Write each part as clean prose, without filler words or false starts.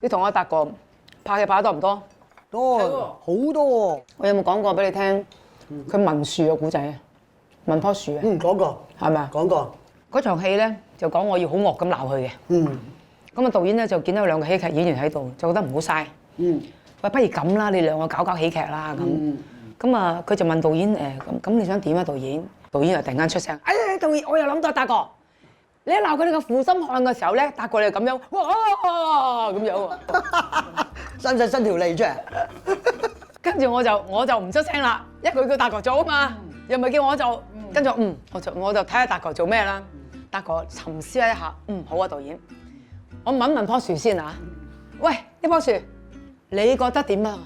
你同阿達哥拍戲拍得多唔多？多好多。我有冇講過俾你聽？佢聞樹嘅古仔啊，聞棵樹啊，講過係咪啊？講過。嗰場戲咧就講我要好惡咁鬧佢嘅。嗯咁啊導演咧就見到有兩個喜劇演員喺度，就覺得唔好嘥。嗯喂，不如咁啦，你兩個搞喜劇啦咁。咁啊，佢就問導演咁你想點啊？導演就突然間出聲，導演我又諗到達哥，你一鬧佢呢個負心漢嘅時候咧，達哥你就咁樣，哇咁樣喎。使唔使伸條脷出嚟？跟住我就唔出聲啦，一句叫達哥做啊嘛，又唔係叫我做。跟住我就睇下達哥做咩啦。達哥沉思一下，好啊導演，我問棵樹先啊。喂，呢棵樹你覺得點啊？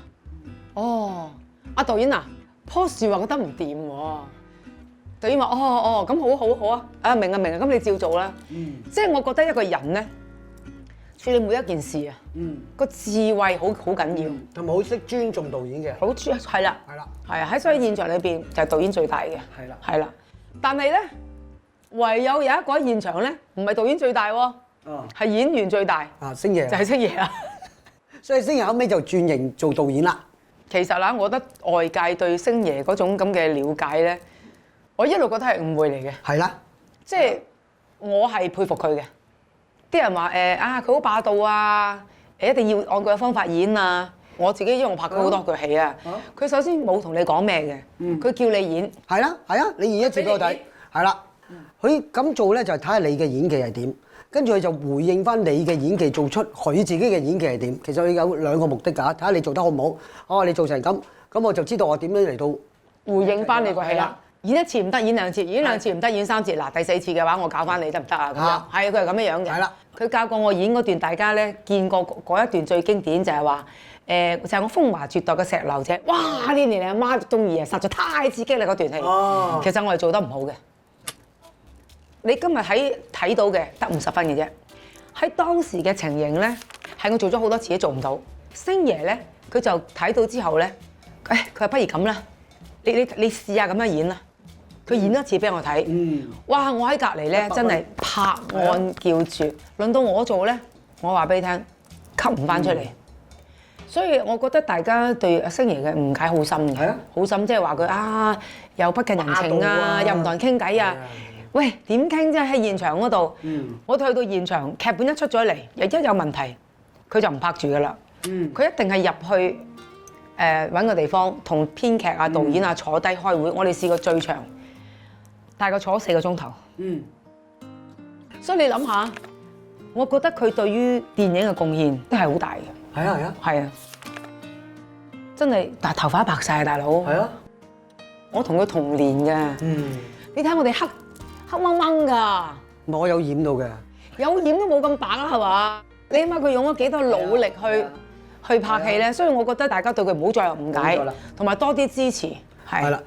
哦，阿導演啊，棵樹話覺得唔掂喎。導演話咁好啊，明啊，咁你照做啦。即係我覺得一個人咧處理每一件事啊，個智慧好緊要，同埋好識尊重導演嘅。好係啦，係啊，喺所以現場裏邊就係導演最大嘅，係啦。但係咧，唯有一個喺現場咧，唔係導演最大喎，係演員最大。星爺就係星爺啊。所以星爺後尾就轉型做導演啦。其實啦，我覺得外界對星爺嗰種咁嘅了解咧，我一路覺得係誤會嚟嘅。係啦，即係我係佩服佢嘅。啲人話佢好霸道啊，一定要按佢嘅方法演啊。我自己因為我拍過好多句戲啊，佢首先冇同你講咩嘅，佢叫你演。係啊，你演一次俾我睇，係啦。佢咁做咧就係睇下你嘅演技係點，跟住佢就回應翻你嘅演技，做出佢自己嘅演技係點。其實佢有兩個目的㗎，睇下你做得好唔好。你做成咁我就知道我點樣嚟到回應翻你個戲啦。演一次唔得，演兩次；演兩次唔得，演三次。嗱，第四次嘅話，我教翻你得唔得啊？咁樣係佢係咁樣樣嘅。係啦，佢教過我演嗰段，大家咧見過嗰一段最經典就係話就係我風華絕代嘅石榴姐。哇！呢年你阿媽中意啊，實在太刺激啦嗰段戲。其實我係做得唔好嘅。你今日睇到嘅得50分嘅啫。喺當時嘅情形咧，係我做咗好多次都做唔到。星爺咧，佢就睇到之後咧，佢話不如咁啦，你試下咁樣演啦。佢演一次俾我睇，哇！我喺隔離咧真係拍案叫絕。輪到我做咧，我話俾你聽，吸唔翻出嚟。所以我覺得大家對星爺嘅誤解好深嘅，好深，即係話佢又不近人情啊，又唔同人傾偈啊。喂，點傾啫？喺現場嗰度，我去到現場，劇本一出咗嚟，一有問題，佢就唔拍住噶啦。佢一定係入去揾個地方，同編劇啊、導演啊坐低開會。我哋試過最長，大概坐咗4個鐘頭。所以你諗下，我覺得佢對於電影嘅貢獻都係好大嘅。係啊，真係，但係頭髮白晒啊，大佬。係啊，我同佢同年嘅。你睇我哋黑掹掹㗎。我有染到嘅。有染都冇咁白啦，係嘛？你諗下佢用咗幾多努力去拍戲咧，所以我覺得大家對佢唔好再有誤解，同埋多啲支持。係啦，